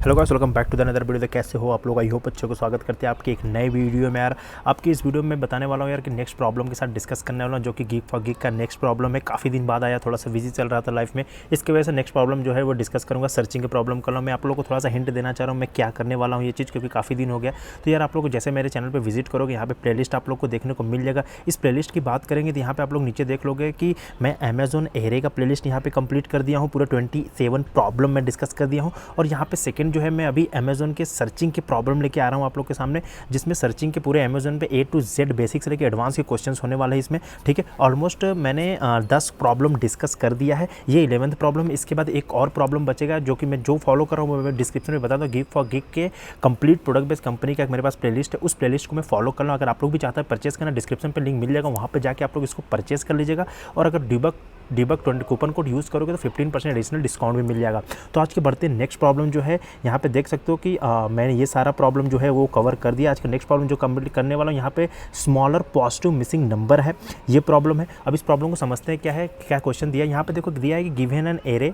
Hello guys, welcome back to the another video. कैसे हो आप लोग? आई होप अच्छे को स्वागत करते हैं आपके एक नए वीडियो में। यार आपकी इस वीडियो में बताने वाला हूँ यार कि नेक्स्ट प्रॉब्लम के साथ डिस्कस करने वाला हूँ, जो कि गीक फॉर गीक का नेक्स्ट प्रॉब्लम है। काफ़ी दिन बाद आया, थोड़ा सा बिजी चल रहा था लाइफ में, इसकी वजह से नेक्स्ट प्रॉब्लम जो है वो डिस्कस करूँगा। सर्चिंग के प्रॉब्लम कर रहा हूँ। मैं आप लोगों को थोड़ा सा हिंट देना चाह रहा हूँ मैं क्या करने वाला हूँ ये चीज़, क्योंकि काफ़ी दिन हो गया। तो यार आप लोग जैसे मेरे चैनल पर विजिट करोगे, यहाँ पे प्लेलिस्ट आप लोग को देखने को मिल जाएगा। इस प्लेलिस्ट की बात करेंगे तो यहाँ पे आप लोग नीचे देख लोगे कि मैं अमेजोन एरे का प्लेलिस्ट यहाँ पे कंप्लीट कर दिया हूँ। पूरा 27 प्रॉब्लम मैं डिस्कस कर दिया हूँ। और यहाँ पे सेकंड जो है मैं अभी अमेजोन के सर्चिंग के प्रॉब्लम लेके आ रहा हूँ आप लोग के सामने, जिसमें सर्चिंग के पूरे अमेजोन पे A to Z बेसिक से लेके एडवांस के क्वेश्चंस होने वाले हैं इसमें। ठीक है, ऑलमोस्ट मैंने 10 प्रॉब्लम डिस्कस कर दिया है, ये 11th प्रॉब्लम। इसके बाद एक और प्रॉब्लम बचेगा जो कि मैं जो फॉलो कर रहा हूँ मैं डिस्क्रिप्शन में बता दूँ। गीक फॉर गीक के कंप्लीट प्रोडक्ट बेस्ड कंपनी का एक मेरे पास प्लेलिस्ट है, उस प्लेलिस्ट को मैं फॉलो कर रहा हूँ। अगर आप लोग भी चाहते हैं परचेस करना, डिस्क्रिप्शन पर लिंक मिल जाएगा, वहाँ पर जाकर आप लोग इसको परचेस कर लीजिएगा। और अगर डिबक 20 कूपन कोड यूज़ करोगे तो 15% एडिशनल डिस्काउंट भी मिल जाएगा। तो आज के बढ़ते नेक्स्ट प्रॉब्लम जो है यहाँ पे देख सकते हो कि मैंने ये सारा प्रॉब्लम जो है वो कवर कर दिया। आज का नेक्स्ट प्रॉब्लम जो कंप्लीट करने वाला हूँ, यहाँ पे स्मॉलर पॉजिटिव मिसिंग नंबर है, ये प्रॉब्लम है। अब इस प्रॉब्लम को समझते हैं क्या है, क्या क्वेश्चन दिया है। यहाँ पे देखो दिया है कि given an array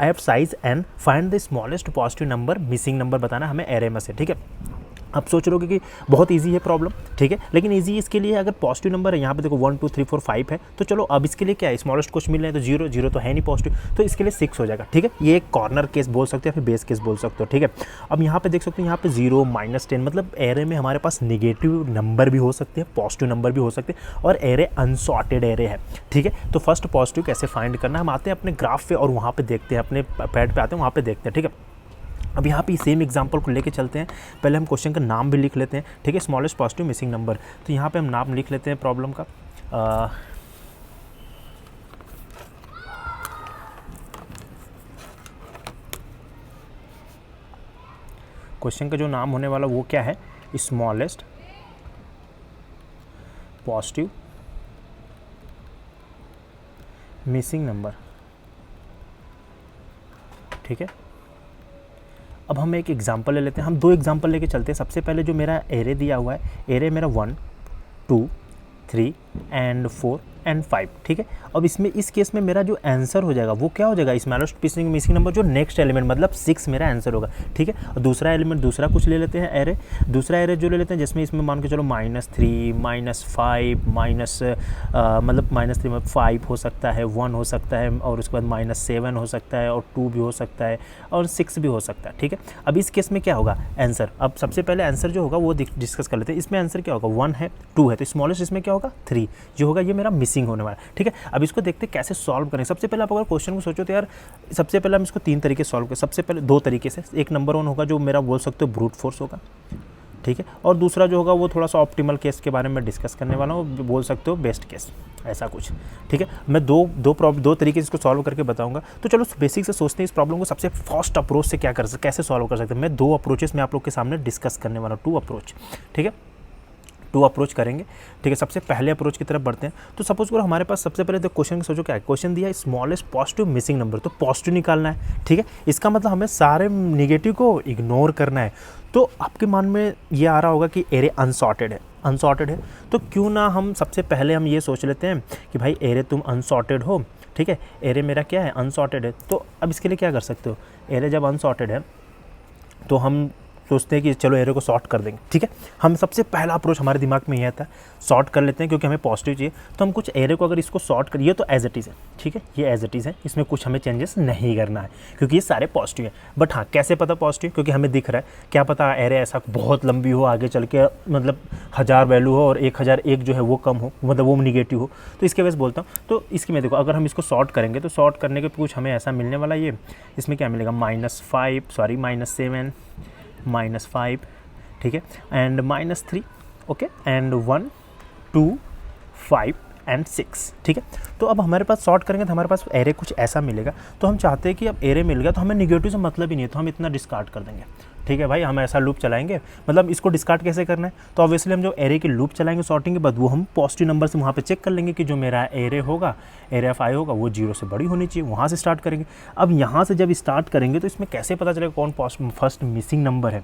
of size N find the smallest positive number, missing number बताना हमें एरे में से। ठीक है, आप सोच रहे हो कि बहुत इजी है प्रॉब्लम, ठीक है, लेकिन इजी इसके लिए अगर पॉजिटिव नंबर है, यहाँ पे देखो 1 2 3 4 5 है, तो चलो अब इसके लिए क्या है, स्मॉलेस्ट कुछ मिल रहे हैं तो 0 0 तो है नहीं पॉजिटिव, तो इसके लिए 6 हो जाएगा। ठीक है, ये एक कॉर्नर केस बोल सकते हो या फिर बेस केस बोल सकते हो। ठीक है, अब यहाँ पे देख सकते हो, यहाँ पे 0 -10 मतलब एरे में हमारे पास नेगेटिव नंबर भी हो सकते हैं, पॉजिटिव नंबर भी हो सकते हैं, और एरे अनसॉर्टेड एरे है। ठीक है, तो फर्स्ट पॉजिटिव कैसे फाइंड करना, हम आते हैं अपने ग्राफ पे और वहाँ पे देखते हैं, अपने पैड पे आते हैं, वहाँ पे देखते हैं। ठीक है, अब यहाँ पे सेम एग्जांपल को लेके चलते हैं। पहले हम क्वेश्चन का नाम भी लिख लेते हैं। ठीक है, स्मॉलेस्ट पॉजिटिव मिसिंग नंबर, तो यहाँ पे हम नाम लिख लेते हैं प्रॉब्लम का। क्वेश्चन का जो नाम होने वाला वो क्या है, स्मॉलेस्ट पॉजिटिव मिसिंग नंबर। ठीक है, अब हम एक एग्जांपल ले लेते हैं, हम 2 एग्जांपल लेके चलते हैं। सबसे पहले जो मेरा एरे दिया हुआ है, एरे मेरा 1 2 3 एंड 4 एंड 5। ठीक है, अब इसमें इस केस में मेरा जो आंसर हो जाएगा वो क्या हो जाएगा, स्मॉलेस्ट मिसिंग नंबर जो नेक्स्ट एलिमेंट मतलब 6 मेरा आंसर होगा। ठीक है, और दूसरा एलिमेंट दूसरा कुछ ले लेते हैं एरे, दूसरा एरे जो ले लेते हैं जिसमें इसमें मान के चलो -3 -5 मतलब -3 में 5 हो सकता है, 1 हो सकता है, और उसके बाद -7 हो सकता है, और 2 भी हो सकता है, और 6 भी हो सकता है। ठीक है, अब इस केस में क्या होगा आंसर, अब सबसे पहले आंसर जो होगा वो डिस्कस कर लेते हैं। इसमें आंसर क्या होगा, 1 है 2 है, तो स्मॉलेस्ट इसमें क्या होगा 3 जो होगा, ये मेरा मिसिंग होने वाला है। ठीक है, अब इसको देखते हैं कैसे सॉल्व करें। सबसे पहले आप अगर क्वेश्चन को सोचो तो यार सबसे पहले हम इसको 3 तरीके से सॉल्व करें। सबसे पहले 2 तरीके से, एक नंबर 1 होगा जो मेरा बोल सकते हो ब्रूट फोर्स होगा। ठीक है, और दूसरा जो होगा वो थोड़ा सा ऑप्टिमल केस के बारे में डिस्कस करने वाला हूँ, बोल सकते हो बेस्ट केस, ऐसा कुछ। ठीक है, मैं दो तरीके से इसको सॉल्व करके बताऊंगा। तो चलो बेसिक से सोचते हैं इस प्रॉब्लम को सबसे फर्स्ट अप्रोच से कैसे सॉल्व कर सकते हैं। मैं 2 अप्रोचेस में आप लोग के सामने डिस्कस करने वाला हूँ, 2 अप्रोच। ठीक है, 2 अप्रोच करेंगे। ठीक है, सबसे पहले अप्रोच की तरफ बढ़ते हैं। तो सपोज करो हमारे पास सबसे पहले तो क्वेश्चन सोचो क्या है, क्वेश्चन दिया है स्मॉलेस्ट पॉजिटिव मिसिंग नंबर, तो पॉजिटिव निकालना है। ठीक है, इसका मतलब हमें सारे नेगेटिव को इग्नोर करना है। तो आपके मन में ये आ रहा होगा कि एरे अनसॉर्टेड है, तो क्यों ना हम सबसे पहले हम ये सोच लेते हैं कि भाई एरे तुम अनसॉर्टेड हो। ठीक है, एरे मेरा क्या है, अनसॉर्टेड है। तो अब इसके लिए क्या कर सकते हो, एरे जब अनसॉर्टेड है तो हम सोचते हैं कि चलो एरे को सॉर्ट कर देंगे। ठीक है, हम सबसे पहला अप्रोच हमारे दिमाग में यह था, सॉर्ट कर लेते हैं क्योंकि हमें पॉजिटिव चाहिए। तो हम कुछ एरे को अगर इसको सॉर्ट करिए तो एज इट इज़ है। ठीक है, ये एज इट इज़ है, इसमें कुछ हमें चेंजेस नहीं करना है क्योंकि ये सारे पॉजिटिव है। बट हाँ, कैसे पता पॉजिटिव, क्योंकि हमें दिख रहा है, क्या पता एरे ऐसा बहुत लंबी हो, आगे चल के मतलब 1000 वैल्यू हो और 1001 जो है वो कम हो, मतलब वो नेगेटिव हो, तो इसके वजह से बोलता हूँ। तो इसके में देखो अगर हम इसको सॉर्ट करेंगे तो सॉर्ट करने के कुछ हमें ऐसा मिलने वाला, ये इसमें क्या मिलेगा, -7 -5, ठीक है, एंड -3, ओके, एंड 1 2 5 एंड 6। ठीक है, तो अब हमारे पास सॉर्ट करेंगे तो हमारे पास एरे कुछ ऐसा मिलेगा। तो हम चाहते हैं कि अब एरे मिल गया तो हमें नेगेटिव से मतलब ही नहीं है, तो हम इतना डिस्कार्ड कर देंगे। ठीक है भाई, हम ऐसा लूप चलाएंगे, मतलब इसको डिस्कार्ड कैसे करना है, तो ऑब्वियसली हम जो एरे की लूप चलाएंगे सॉर्टिंग के बाद, वो हम पॉजिटिव नंबर से वहाँ पे चेक कर लेंगे कि जो मेरा एरे होगा, एरे ऑफ आई होगा, वो 0 से बड़ी होनी चाहिए, वहाँ से स्टार्ट करेंगे। अब यहाँ से जब स्टार्ट करेंगे तो इसमें कैसे पता चलेगा कौन फर्स्ट मिसिंग नंबर है,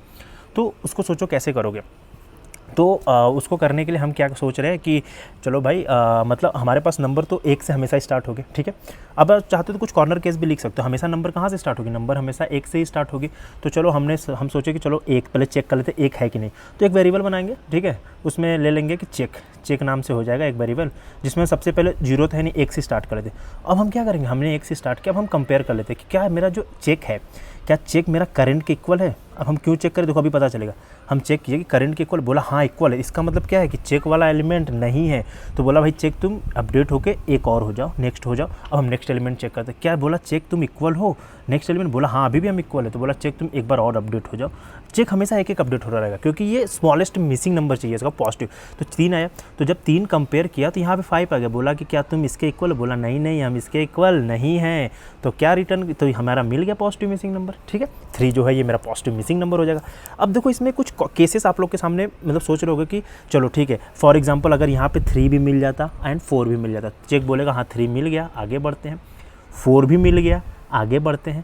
तो उसको सोचो कैसे करोगे। तो उसको करने के लिए हम क्या सोच रहे हैं कि चलो भाई मतलब हमारे पास नंबर तो 1 से हमेशा स्टार्ट हो गए, ठीक है। अब आप चाहते तो कुछ कॉर्नर केस भी लिख सकते हो, हमेशा नंबर कहाँ से स्टार्ट होगी, नंबर हमेशा 1 से ही स्टार्ट होगी। तो चलो हम सोचे कि चलो एक पहले चेक कर लेते 1 है कि नहीं। तो एक वेरिएबल बनाएंगे, ठीक है, उसमें ले लेंगे कि चेक नाम से हो जाएगा एक वेरिएबल, जिसमें सबसे पहले 0 तो है नहीं, 1 से स्टार्ट कर लेते। अब हम क्या करेंगे, हमने 1 से स्टार्ट किया, अब हम कंपेयर कर लेते कि क्या मेरा जो चेक है, क्या चेक मेरा करंट के इक्वल है। अब हम क्यों चेक करें, देखो अभी पता चलेगा। हम चेक किए कि करंट के इक्वल, बोला हाँ इक्वल है, इसका मतलब क्या है कि चेक वाला एलिमेंट नहीं है। तो बोला भाई चेक तुम अपडेट होके एक और हो जाओ, नेक्स्ट हो जाओ। अब हम नेक्स्ट एलिमेंट चेक करते, क्या बोला चेक तुम इक्वल हो, नेक्स्ट एलिमेंट बोला हाँ अभी भी हम इक्वल है। तो बोला चेक तुम एक बार और अपडेट हो जाओ। चेक हमेशा एक अपडेट हो रहा रहेगा, क्योंकि ये स्मॉलेस्ट मिसिंग नंबर चाहिए इसका पॉजिटिव। तो 3 आया, तो जब 3 कंपेयर किया तो यहाँ पे 5 आ गया। बोला कि क्या तुम इसके इक्वल, बोला नहीं हम इसके इक्वल नहीं हैं। तो क्या रिटर्न, तो हमारा मिल गया पॉजिटिव मिसिंग नंबर, ठीक है। 3 जो है ये मेरा पॉजिटिव मिसिंग नंबर हो जाएगा। अब देखो इसमें कुछ केसेस आप लोग के सामने मतलब सोच रहे होगे कि चलो ठीक है, फॉर एग्जांपल अगर यहाँ पे 3 भी मिल जाता एंड 4 भी मिल जाता, चेक बोलेगा हाँ 3 मिल गया, आगे बढ़ते हैं। 4 भी मिल गया, आगे बढ़ते हैं।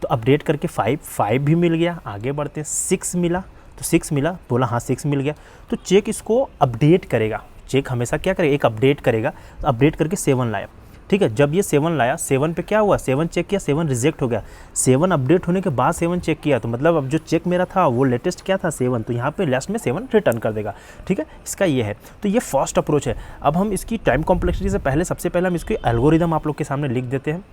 तो अपडेट करके 5 भी मिल गया, आगे बढ़ते हैं। 6 मिला, तो 6 मिला, बोला हाँ 6 मिल गया। तो चेक इसको अपडेट करेगा, चेक हमेशा क्या करेगा, एक अपडेट करेगा। तो अपडेट करके 7 लाया, ठीक है। जब ये 7 लाया, 7 पे क्या हुआ, 7 चेक किया, 7 रिजेक्ट हो गया। 7 अपडेट होने के बाद 7 चेक किया, तो मतलब अब जो चेक मेरा था वो लेटेस्ट क्या था 7, तो यहाँ पे लास्ट में 7 रिटर्न कर देगा, ठीक है। इसका ये है, तो ये फर्स्ट अप्रोच है। अब हम इसकी टाइम कॉम्प्लेक्सिटी से पहले सबसे पहले हम इसकी एल्गोरिदम आप लोग के सामने लिख देते हैं,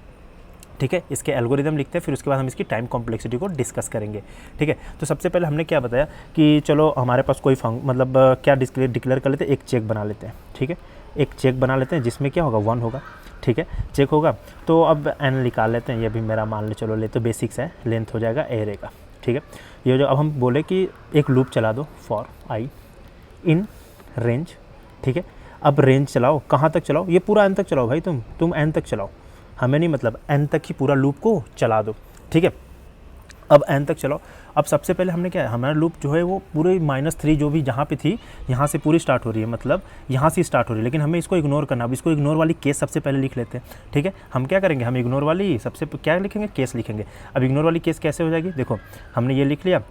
ठीक है। इसके एल्गोरिदम लिखते हैं, फिर उसके बाद हम इसकी टाइम कॉम्प्लेक्सिटी को डिस्कस करेंगे, ठीक है। तो सबसे पहले हमने क्या बताया कि चलो हमारे पास कोई मतलब क्या डिक्लेयर कर लेते हैं, एक चेक बना लेते हैं, ठीक है। एक चेक बना लेते हैं जिसमें क्या होगा 1 होगा, ठीक है, चेक होगा। तो अब एन निकाल लेते हैं, ये भी मेरा मान लो चलो ले तो बेसिक्स है, लेंथ हो जाएगा एरे का, ठीक है। ये जो अब हम बोले कि एक लूप चला दो फॉर आई इन रेंज, ठीक है। अब रेंज चलाओ, कहाँ तक चलाओ, ये पूरा एन तक चलाओ भाई, तुम एन तक चलाओ, हमें नहीं मतलब, एन तक ही पूरा लूप को चला दो, ठीक है। अब एन तक चलाओ। अब सबसे पहले हमने क्या है, हमारा लूप जो है वो पूरे -3 जो भी जहाँ पे थी, यहाँ से पूरी स्टार्ट हो रही है, मतलब यहाँ से स्टार्ट हो रही है, लेकिन हमें इसको इग्नोर करना। अब इसको इग्नोर वाली केस सबसे पहले लिख लेते हैं, ठीक है। हम क्या करेंगे, हम इग्नोर वाली सबसे क्या लिखेंगे, केस लिखेंगे। अब इग्नोर वाली केस कैसे हो जाएगी, देखो हमने ये लिख लिया,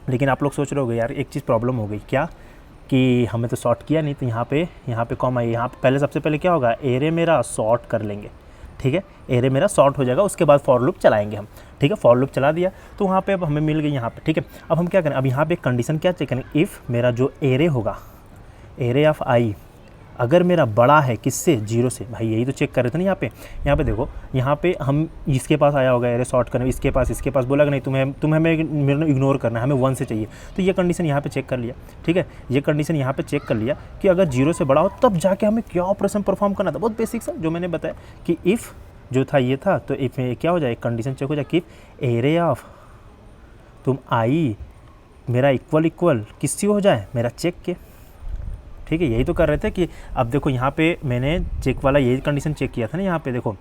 लेकिन आप लोग सोच रहे होगे यार एक चीज़ प्रॉब्लम हो गई क्या, कि हमें तो सॉर्ट किया नहीं, तो यहाँ पे कॉमा, यहाँ पे पहले सबसे पहले क्या होगा, एरे मेरा सॉर्ट कर लेंगे, ठीक है। एरे मेरा सॉर्ट हो जाएगा, उसके बाद फॉर लूप चलाएंगे हम, ठीक है। फॉर लूप चला दिया तो वहाँ पे अब हमें मिल गई यहाँ पे, ठीक है। अब हम क्या करें, अब यहाँ पे कंडीशन क्या चेक करें, इफ़ मेरा जो एरे होगा, एरे ऑफ आई अगर मेरा बड़ा है किससे, 0 से, भाई यही तो चेक कर रहे थे ना। यहाँ पे देखो, यहाँ पे हम इसके पास आया होगा एरे सॉर्ट करने, इसके पास बोला कि नहीं तुम्हें मेरे इग्नोर करना है, हमें 1 से चाहिए। तो ये कंडीशन यहाँ पे चेक कर लिया, ठीक है। ये कंडीशन यहाँ पे चेक कर लिया कि अगर 0 से बड़ा हो तब जाके हमें क्या ऑपरेशन परफॉर्म करना था, बहुत बेसिक सा जो मैंने बताया कि इफ़ जो था ये था, तो इफ में क्या हो जाए, कंडीशन चेक हो जाए कि एरे ऑफ तुम आई मेरा इक्वल किससे हो जाए, मेरा चेक के, ठीक है। यही तो कर रहे थे कि अब देखो यहाँ पे मैंने चेक वाला यही कंडीशन चेक किया था ना। यहाँ पे देखो,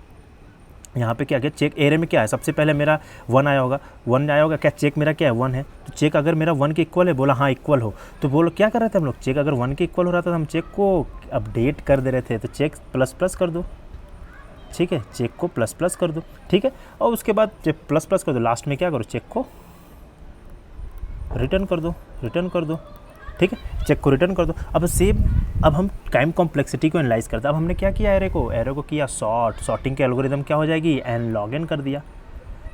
यहाँ पे क्या किया, चेक एरे में क्या है, सबसे पहले मेरा 1 आया होगा, क्या चेक मेरा क्या है 1 है। तो चेक अगर मेरा 1 के इक्वल है, बोला हाँ इक्वल हो, तो बोलो क्या कर रहे थे हम लोग, चेक अगर 1 के इक्वल हो रहा था तो हम चेक को अपडेट कर दे रहे थे, तो चेक ++ कर दो, ठीक है। चेक को ++ कर दो, ठीक है। और उसके बाद जब ++ कर दो, लास्ट में क्या करो, चेक को रिटर्न कर दो, ठीक है। चेक को रिटर्न कर दो। अब हम टाइम कॉम्प्लेक्सिटी को एनालाइज करते हैं। अब हमने क्या किया, एरे को किया सॉर्टिंग के एल्गोरिदम क्या हो जाएगी, n log n कर दिया,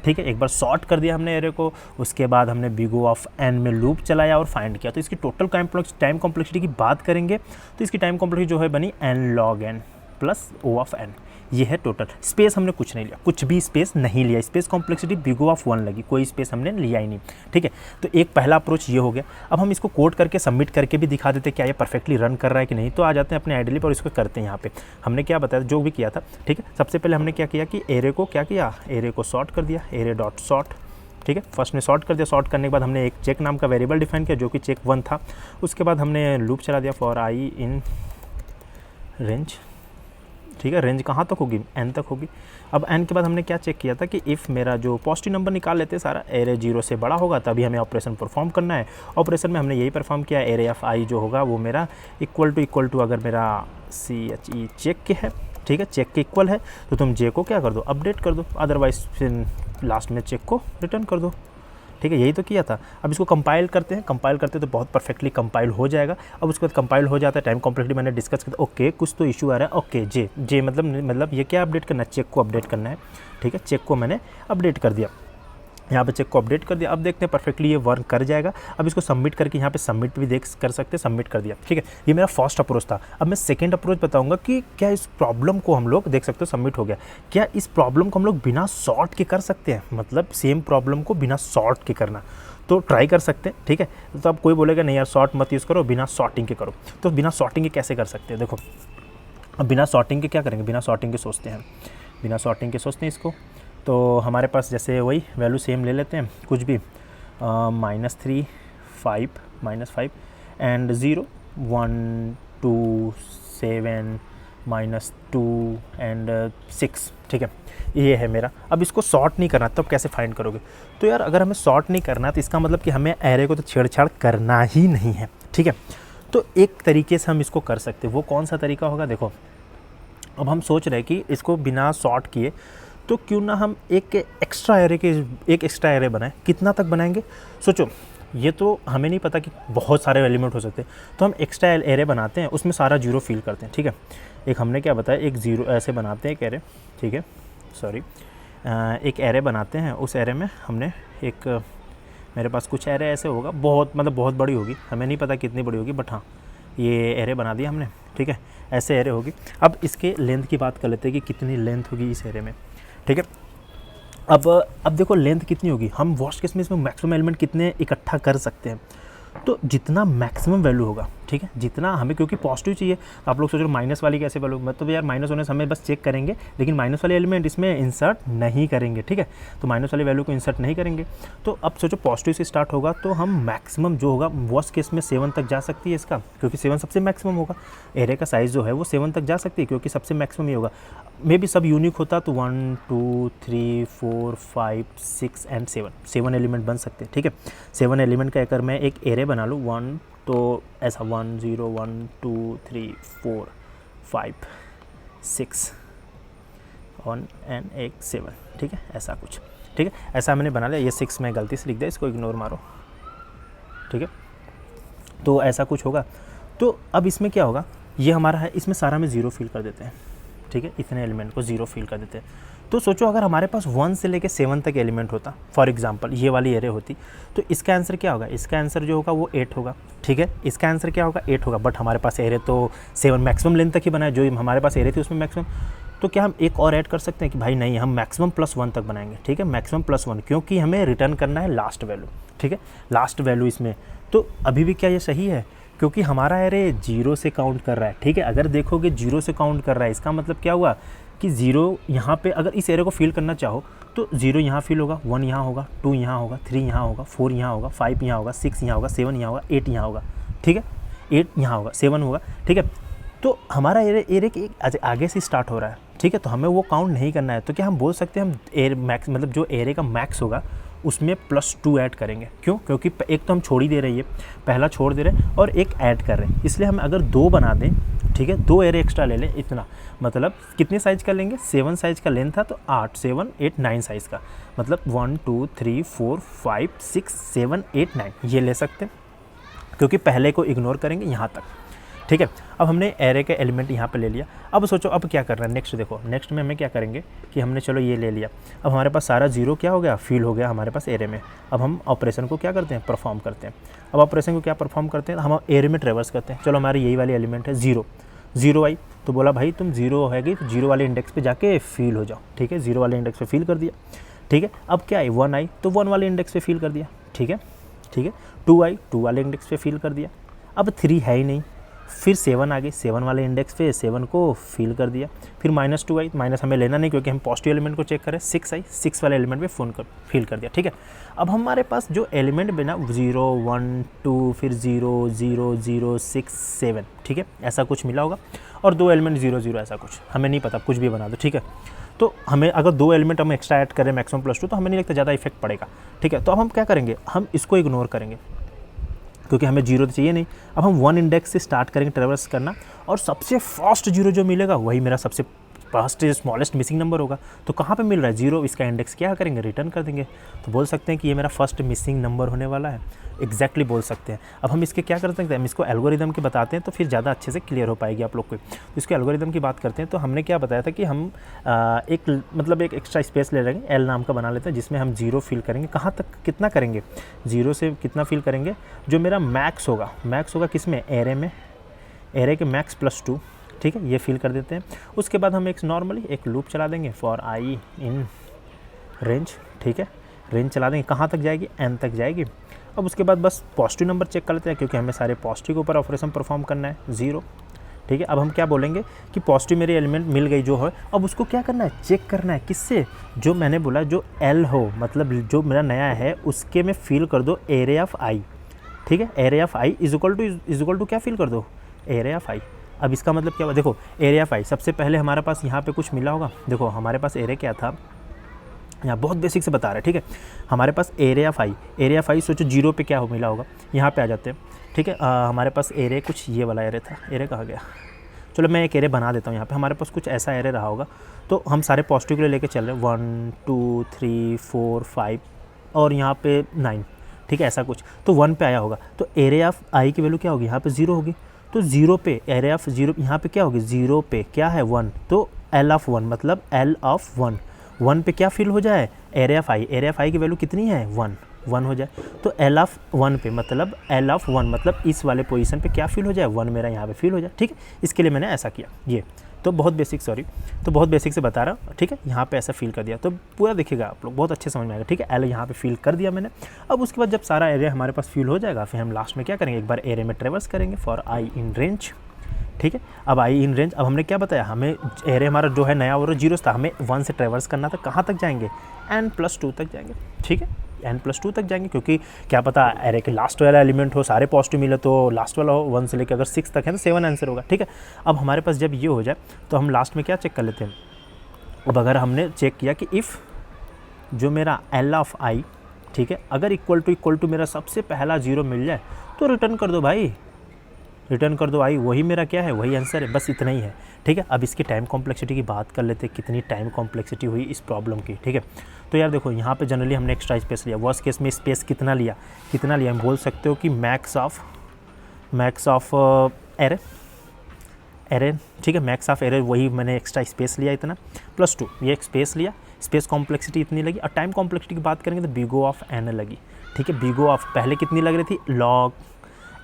ठीक है। एक बार सॉर्ट कर दिया हमने एरे को, उसके बाद हमने बिग O ऑफ n में लूप चलाया और फाइंड किया। तो इसकी टोटल टाइम कॉम्प्लेक्सिटी की बात करेंगे तो इसकी टाइम कॉम्प्लेक्सिटी जो है बनी n log n plus O of n, ये है टोटल। स्पेस हमने कुछ नहीं लिया, कुछ भी स्पेस नहीं लिया, space complexity big O of 1 लगी, कोई स्पेस हमने लिया ही नहीं, ठीक है। तो एक पहला अप्रोच ये हो गया। अब हम इसको कोड करके सबमिट करके भी दिखा देते क्या ये परफेक्टली रन कर रहा है कि नहीं। तो आ जाते हैं अपने आइडली पर, इसको करते हैं। यहाँ पे हमने क्या बताया, जो भी किया था, ठीक है। सबसे पहले हमने क्या किया कि एरे को क्या किया, एरे को सॉर्ट कर दिया, एरे डॉट सॉर्ट, ठीक है। फर्स्ट में सॉर्ट कर दिया, सॉर्ट करने के बाद हमने एक चेक नाम का वेरिएबल डिफाइन किया जो कि चेक 1 था। उसके बाद हमने लूप चला दिया फॉर आई इन रेंज, ठीक है। रेंज कहाँ तक होगी, n तक होगी। अब n के बाद हमने क्या चेक किया था कि इफ़ मेरा जो पॉजिटिव नंबर निकाल लेते सारा, एरे 0 से बड़ा होगा तभी हमें ऑपरेशन परफॉर्म करना है। ऑपरेशन में हमने यही परफॉर्म किया, एरे ऑफ आई जो होगा वो मेरा इक्वल टू अगर मेरा CHE चेक के है, ठीक है, चेक के इक्वल है तो तुम जे को क्या कर दो, अपडेट कर दो, अदरवाइज फिर लास्ट में चेक को रिटर्न कर दो, ठीक है, यही तो किया था। अब इसको कंपाइल करते हैं, कंपाइल करते हैं तो बहुत परफेक्टली कंपाइल हो जाएगा। अब उसके बाद कंपाइल हो जाता है, टाइम कॉम्प्लेक्सिटी मैंने डिस्कस किया, ओके कुछ तो इशू आ रहा है, ओके जे मतलब ये क्या अपडेट करना है, चेक को अपडेट करना है, ठीक है, चेक को मैंने अपडेट कर दिया, यहाँ पे चेक को अपडेट कर दिया। अब देखते हैं परफेक्टली ये वर्क कर जाएगा। अब इसको सबमिट करके यहाँ पे सबमिट भी देख कर सकते हैं, सबमिट कर दिया, ठीक है। ये मेरा फर्स्ट अप्रोच था। अब मैं सेकंड अप्रोच बताऊंगा कि क्या इस प्रॉब्लम को हम लोग देख सकते हो सबमिट हो गया, क्या इस प्रॉब्लम को हम लोग बिना सॉर्ट के कर सकते हैं, मतलब सेम प्रॉब्लम को बिना सॉर्ट के करना, तो ट्राई कर सकते हैं, ठीक है। तो अब कोई बोलेगा नहीं यार सॉर्ट मत यूज़ करो, बिना सॉर्टिंग के करो, तो बिना सॉर्टिंग के कैसे कर सकते हैं, देखो अब बिना सॉर्टिंग के क्या करेंगे, बिना सॉर्टिंग के सोचते हैं, बिना सॉर्टिंग के सोचते हैं इसको। तो हमारे पास जैसे वही वैल्यू सेम ले लेते हैं, कुछ भी -3 5 एंड 0 1 2 7 -2 एंड 6, ठीक है, ये है मेरा। अब इसको सॉर्ट नहीं करना, तब कैसे फाइंड करोगे, तो यार अगर हमें सॉर्ट नहीं करना तो इसका मतलब कि हमें एरे को तो छेड़छाड़ करना ही नहीं है, ठीक है। तो एक तरीके से हम इसको कर सकते हैं, वो कौन सा तरीका होगा, देखो अब हम सोच रहे हैं कि इसको बिना सॉर्ट किए तो क्यों ना हम एक एक्स्ट्रा एरे बनाएं। कितना तक बनाएंगे सोचो, ये तो हमें नहीं पता कि बहुत सारे एलिमेंट हो सकते हैं, तो हम एक्स्ट्रा एरे बनाते हैं, उसमें सारा जीरो फिल करते हैं, ठीक है। एक हमने क्या बताया, एक जीरो ऐसे बनाते हैं एक एरे, ठीक है, सॉरी एक एरे बनाते हैं, उस एरे में हमने एक मेरे पास कुछ एरे ऐसे होगा, बहुत मतलब बहुत बड़ी होगी, हमें नहीं पता कितनी बड़ी होगी, बट हाँ ये एरे बना दिया हमने, ठीक है, ऐसे एरे होगी। अब इसके लेंथ की बात कर लेते हैं कि कितनी लेंथ होगी इस एरे में, ठीक है। अब देखो लेंथ कितनी होगी, हम वर्स्ट केस में इसमें मैक्सिमम एलिमेंट कितने इकट्ठा कर सकते हैं, तो जितना मैक्सिमम वैल्यू होगा, ठीक है, जितना हमें, क्योंकि पॉजिटिव चाहिए, तो आप लोग सोच रहे हो माइनस वाली कैसे वैल्यू, मतलब यार माइनस होने से हमें बस चेक करेंगे, लेकिन माइनस वाले एलिमेंट इसमें इंसर्ट नहीं करेंगे, ठीक है, तो माइनस वाली वैल्यू को इंसर्ट नहीं करेंगे। तो अब सोचो पॉजिटिव से स्टार्ट होगा, तो हम मैक्सिमम जो होगा वर्स्ट केस में 7 तक जा सकती है इसका, क्योंकि 7 सबसे मैक्सिमम होगा, एरे का साइज़ जो है वो 7 तक जा सकती है, क्योंकि सबसे मैक्सिमम ही होगा। मे भी सब यूनिक होता तो 1 2 3 4 5 6 एंड 7 एलिमेंट बन सकते हैं, ठीक है। 7 एलिमेंट का अगर मैं एक एरे बना लूँ 1, तो ऐसा 1 0 1 2 3 4 5 6 1 एंड एक 7, ठीक है, ऐसा कुछ, ठीक है, ऐसा मैंने बना लिया। ये 6 मैं गलती से लिख दिया, इसको इग्नोर मारो, ठीक है। तो ऐसा कुछ होगा। तो अब इसमें क्या होगा, ये हमारा है, इसमें सारा में 0 फिल कर देते हैं, ठीक है, इतने एलिमेंट को 0 फिल कर देते हैं। तो सोचो अगर हमारे पास 1 से लेके 7 तक एलिमेंट होता, फॉर एग्जांपल ये वाली एरे होती, तो इसका आंसर क्या होगा, इसका आंसर जो होगा वो 8 होगा, ठीक है, इसका आंसर क्या होगा 8 होगा। बट हमारे पास एरे तो 7 मैक्सिमम लेंथ तक ही बनाए, जो हमारे पास एरे थी उसमें मैक्सिमम। तो क्या हम एक और ऐड कर सकते हैं कि भाई नहीं, हम मैक्सिमम +1 तक बनाएंगे, ठीक है, मैक्सिमम +1, क्योंकि हमें रिटर्न करना है लास्ट वैल्यू, ठीक है, लास्ट वैल्यू इसमें। तो अभी भी क्या ये सही है, क्योंकि हमारा एरे 0 से काउंट कर रहा है, ठीक है। अगर देखोगे 0 से काउंट कर रहा है, इसका मतलब क्या हुआ कि 0 यहाँ पे, अगर इस एरे को फिल करना चाहो तो 0 यहाँ फिल होगा, 1 यहाँ होगा, 2 यहाँ होगा, 3 यहाँ होगा, 4 यहाँ होगा, 5 यहाँ होगा, 6 यहाँ होगा, 7 यहाँ होगा, 8 यहाँ होगा, ठीक है, 8 यहाँ होगा, 7 होगा, ठीक है। तो हमारा एरे के आगे से स्टार्ट हो रहा है, ठीक है, तो हमें वो काउंट नहीं करना है। तो क्या हम बोल सकते हैं हम एरे मैक्स, मतलब जो एरे का मैक्स होगा उसमें +2 ऐड करेंगे, क्यों, क्योंकि एक तो हम छोड़ ही दे रहे हैं, पहला छोड़ दे रहे हैं और एक ऐड कर रहे हैं, इसलिए हम अगर 2 बना दें, ठीक है, 2 एरे एक्स्ट्रा ले लें, इतना मतलब कितने साइज़ का लेंगे, 7 साइज़ का लेंथ था, तो 8 7 8 9 साइज़ का, मतलब 1 2 3 4 5 6 7 8 9 ये ले सकते हैं, क्योंकि पहले को इग्नोर करेंगे यहाँ तक, ठीक है। अब हमने एरे के एलिमेंट यहाँ पे ले लिया। अब सोचो अब क्या करना है, नेक्स्ट देखो, नेक्स्ट में हमें क्या करेंगे कि हमने चलो ये ले लिया, अब हमारे पास सारा 0 क्या हो गया, फिल हो गया हमारे पास एरे में। अब हम ऑपरेशन को क्या करते हैं, परफॉर्म करते हैं। अब ऑपरेशन को क्या परफॉर्म करते हैं, हम एरे में ट्रेवर्स करते हैं। चलो हमारी यही वाली एलिमेंट है 0 आई, तो बोला भाई तुम 0 है गई, तो 0 वाले इंडेक्स पे जाके फिल हो जाओ, ठीक है, 0 वाले इंडेक्स पे फिल कर दिया, ठीक है। अब क्या आई, 1 आई, तो 1 वाले इंडेक्स पे फिल कर दिया, ठीक है, ठीक है। 2 आई, 2 वाले इंडेक्स पे फिल कर दिया। अब 3 है ही नहीं, फिर 7 आ गई, 7 वाले इंडेक्स पे 7 को फिल कर दिया। फिर -2 आई, माइनस हमें लेना नहीं क्योंकि हम पॉजिटिव एलिमेंट को चेक करें। 6 आई, 6 वाले एलिमेंट पे फिल कर दिया, ठीक है। अब हमारे पास जो एलिमेंट बना 0 1 2 फिर 0 0 0 6 7, ठीक है, ऐसा कुछ मिला होगा, और 2 एलिमेंट 0 0 ऐसा कुछ, हमें नहीं पता, कुछ भी बना दो, ठीक है। तो हमें अगर 2 एलिमेंट हम एक्स्ट्रा ऐड करें मैक्सिमम +2, तो हमें नहीं लगता ज़्यादा इफेक्ट पड़ेगा, ठीक है। तो अब हम क्या करेंगे, हम इसको इग्नोर करेंगे क्योंकि हमें 0 तो चाहिए नहीं। अब हम 1 इंडेक्स से स्टार्ट करेंगे ट्रेवर्स करना, और सबसे फर्स्ट 0 जो मिलेगा वही मेरा सबसे फर्स्ट स्मॉलेस्ट मिसिंग नंबर होगा, तो कहाँ पे मिल रहा है 0, इसका इंडेक्स क्या करेंगे, रिटर्न कर देंगे। तो बोल सकते हैं कि ये मेरा फर्स्ट मिसिंग नंबर होने वाला है, एग्जैक्टली बोल सकते हैं। अब हम इसके क्या कर सकते हैं, हम इसको एल्गोरिदम की बताते हैं तो फिर ज़्यादा अच्छे से क्लियर हो पाएगी आप लोग को। तो इसके एल्गोरिदम की बात करते हैं, तो हमने क्या बताया था कि हम एक एक्स्ट्रा स्पेस ले लेंगे, एल नाम का बना लेते हैं, जिसमें हम 0 फिल करेंगे। कहाँ तक कितना करेंगे, 0 से कितना फिल करेंगे, जो मेरा मैक्स होगा किस में, एरे में, एरे के मैक्स +2, ठीक है, ये फिल कर देते हैं। उसके बाद हम एक नॉर्मली एक लूप चला देंगे फॉर आई इन रेंज, ठीक है, रेंज चला देंगे, कहाँ तक जाएगी, n तक जाएगी। अब उसके बाद बस पॉजिटिव नंबर चेक कर लेते हैं, क्योंकि हमें सारे पॉजिटिव के ऊपर ऑपरेशन परफॉर्म करना है, 0, ठीक है। अब हम क्या बोलेंगे कि पॉजिटिव मेरी एलिमेंट मिल गई जो है, अब उसको क्या करना है, चेक करना है, किससे, जो मैंने बोला जो L हो, मतलब जो मेरा नया है उसके में फिल कर दो एरे ऑफ आई, ठीक है, array of I is equal to क्या फिल कर दो, एरे ऑफ आई। अब इसका मतलब क्या हुआ, देखो एरे ऑफ आई, सबसे पहले हमारे पास यहाँ पे कुछ मिला होगा, देखो हमारे पास एरे क्या था, यहाँ बहुत बेसिक से बता रहे हैं, ठीक है। हमारे पास एरे ऑफ आई सोचो 0 पे क्या हो मिला होगा, यहाँ पे आ जाते हैं, ठीक है। हमारे पास एरे कुछ ये वाला एरे था, एरे कहाँ गया, चलो मैं एक एरे बना देता हूँ। यहाँ पे हमारे पास कुछ ऐसा एरे रहा होगा, तो हम सारे पॉजिटिव के लिए लेके चल रहे हैं, 1 2 3 4 5 और यहाँ पे 9, ठीक है, ऐसा कुछ, तो 1 पे आया होगा, तो एरे ऑफ आई की वैल्यू क्या होगी, यहाँ पे 0 होगी, तो 0 पे एरे ऑफ 0 यहाँ पे क्या होगी, 0 पे क्या है 1, तो L ऑफ 1 मतलब L ऑफ 1 पे क्या फिल हो जाए, एरे ऑफ आई की वैल्यू कितनी है, 1 हो जाए, तो L ऑफ 1 पे मतलब L ऑफ 1 मतलब इस वाले पोजीशन पे क्या फिल हो जाए, 1 मेरा यहाँ पे फिल हो जाए, ठीक है। इसके लिए मैंने ऐसा किया, ये तो बहुत बेसिक से बता रहा हूँ, ठीक है। यहाँ पे ऐसा फिल कर दिया, तो पूरा देखिएगा आप लोग, बहुत अच्छे समझ में आएगा, ठीक है। L यहाँ पे फिल कर दिया मैंने। अब उसके बाद जब सारा एरिया हमारे पास फिल हो जाएगा, फिर हम लास्ट में क्या करेंगे, एक बार एरे में ट्रेवर्स करेंगे फॉर आई इन रेंज, ठीक है। अब आई इन रेंज, अब हमने क्या बताया, हमें एरे हमारा जो है नया वो 0 था, हमें 1 से ट्रेवर्स करना था, कहाँ तक जाएंगे, n+2 तक जाएंगे, ठीक है, n+2 तक जाएंगे, क्योंकि क्या पता एरे के लास्ट वाला एलिमेंट हो, सारे पॉजिटिव मिले तो लास्ट वाला हो, 1 से लेकर अगर 6 तक है तो 7 आंसर होगा, ठीक है। अब हमारे पास जब ये हो जाए तो हम लास्ट में क्या चेक कर लेते हैं, अब अगर हमने चेक किया कि इफ़ जो मेरा L ऑफ आई, ठीक है, अगर इक्वल टू मेरा सबसे पहला 0 मिल जाए तो रिटर्न कर दो भाई, रिटर्न कर दो आई, वही मेरा क्या है, वही आंसर है, बस इतना ही है, ठीक है। अब इसकी टाइम कॉम्प्लेक्सिटी की बात कर लेते हैं, कितनी टाइम कॉम्प्लेक्सिटी हुई इस प्रॉब्लम की, ठीक है। तो यार देखो यहाँ पे जनरली हमने एक्स्ट्रा स्पेस लिया, वर्स्ट केस में स्पेस कितना लिया, हम बोल सकते हो कि मैक्स ऑफ एरे, ठीक है, मैक्स ऑफ एरे, वही मैंने एक्स्ट्रा स्पेस लिया इतना, +2 ये एक स्पेस लिया, स्पेस कॉम्प्लेक्सिटी इतनी लगी। और टाइम कॉम्प्लेक्सिटी की बात करेंगे तो बिग O ऑफ n लगी, ठीक है। बिग O ऑफ पहले कितनी लग रही थी, log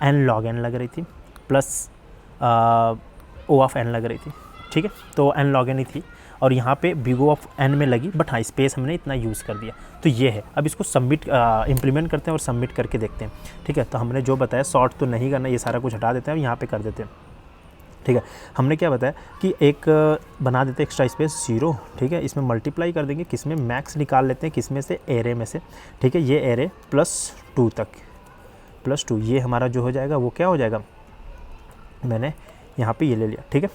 n लग रही थी, प्लस O ऑफ n लग रही थी, ठीक है, तो n log n ही थी, और यहाँ पे बिग O ऑफ n में लगी, बट हाँ स्पेस हमने इतना यूज़ कर दिया, तो ये है। अब इसको सबमिट इम्प्लीमेंट करते हैं और सबमिट करके देखते हैं, ठीक है। तो हमने जो बताया सॉर्ट तो नहीं करना, ये सारा कुछ हटा देते हैं, यहाँ पे कर देते हैं, ठीक है। हमने क्या बताया कि एक बना देते हैं एक्स्ट्रा स्पेस 0, ठीक है, इसमें मल्टीप्लाई कर देंगे, किसमें मैक्स निकाल लेते हैं, किसमें से, एरे में से, ठीक है। ये एरे +2 तक, +2 ये हमारा जो हो जाएगा वो क्या हो जाएगा, मैंने यहाँ पे ये ले लिया, ठीक है,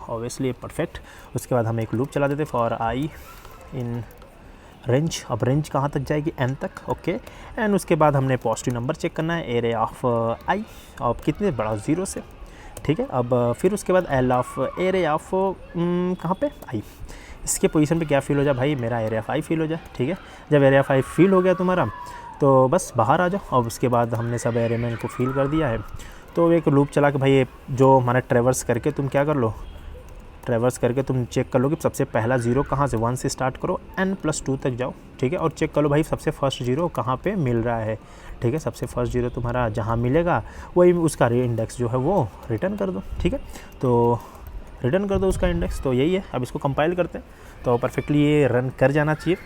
ऑब्वियसली परफेक्ट। उसके बाद हम एक लूप चला देते फॉर आई इन रेंज, अब रेंज कहाँ तक जाएगी, n तक, ओके। एंड उसके बाद हमने पॉजिटिव नंबर चेक करना है, एरे ऑफ आई, अब कितने बड़ा 0 से, ठीक है। अब फिर उसके बाद L ऑफ एरे ऑफ कहाँ पे, आई, इसके पोजीशन पे क्या फिल हो जाए भाई, मेरा एरे ऑफ आई फिल हो जाए, ठीक है। जब एरे ऑफ आई फिल हो गया तुम्हारा तो बस बाहर आ जाओ। और उसके बाद हमने सब एरे में इनको फिल कर दिया है, तो एक लूप चला के भाई जो हमारा ट्रेवर्स करके तुम क्या कर लो, ट्रेवर्स करके तुम चेक कर लो कि सबसे पहला 0 कहाँ से, 1 से स्टार्ट करो, n+2 तक जाओ, ठीक है, और चेक कर लो भाई सबसे फर्स्ट 0 कहाँ पे मिल रहा है, ठीक है। सबसे फर्स्ट 0 तुम्हारा जहाँ मिलेगा वही उसका इंडेक्स जो है वो रिटर्न कर दो, ठीक है। तो रिटर्न कर दो उसका इंडेक्स, तो यही है। अब इसको कंपाइल करते हैं, तो परफेक्टली ये रन कर जाना चाहिए।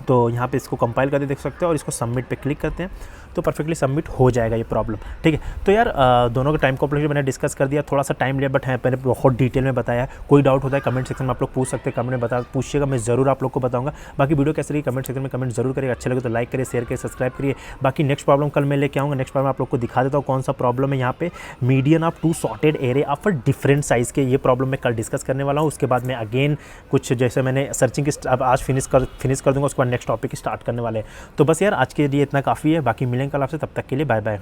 तो यहाँ पे इसको कंपाइल करके देख सकते हो और इसको सबमिट पे क्लिक करते हैं तो परफेक्टली सबमिट हो जाएगा ये प्रॉब्लम, ठीक है। तो यार दोनों का टाइम कॉम्प्लेक्सिटी मैंने डिस्कस कर दिया, थोड़ा सा टाइम लिया बट है मैंने बहुत डिटेल में बताया। कोई डाउट होता है कमेंट सेक्शन में आप लोग पूछ सकते हैं, कमेंट में पूछिएगा, मैं ज़रूर आप लोग को बताऊंगा। बाकी वीडियो कैसे रही कमेंट सेक्शन में कमेंट जरूर करिए, अच्छे लगे तो लाइक करिए, शेयर करिए, सब्सक्राइब करिए। बाकी नेक्स्ट प्रॉब्लम कल मैं लेके आऊँगा, नेक्स्ट प्रॉब्लम आप लोग को दिखा देता हूँ कौन सा प्रॉब्लम है। यहाँ पे median of 2 sorted array of different size के, ये प्रॉब्लम मैं कल डिस्कस करने वाला हूँ। उसके बाद मैं अगेन कुछ जैसे मैंने सर्चिंग की अब आज फिनिश कर दूँगा, उसके बाद नेक्स्ट टॉपिक स्टार्ट करने वाले हैं। तो बस यार आज के लिए इतना काफ़ी है, बाकी मिलेंगे कल आपसे, तब तक के लिए बाय बाय।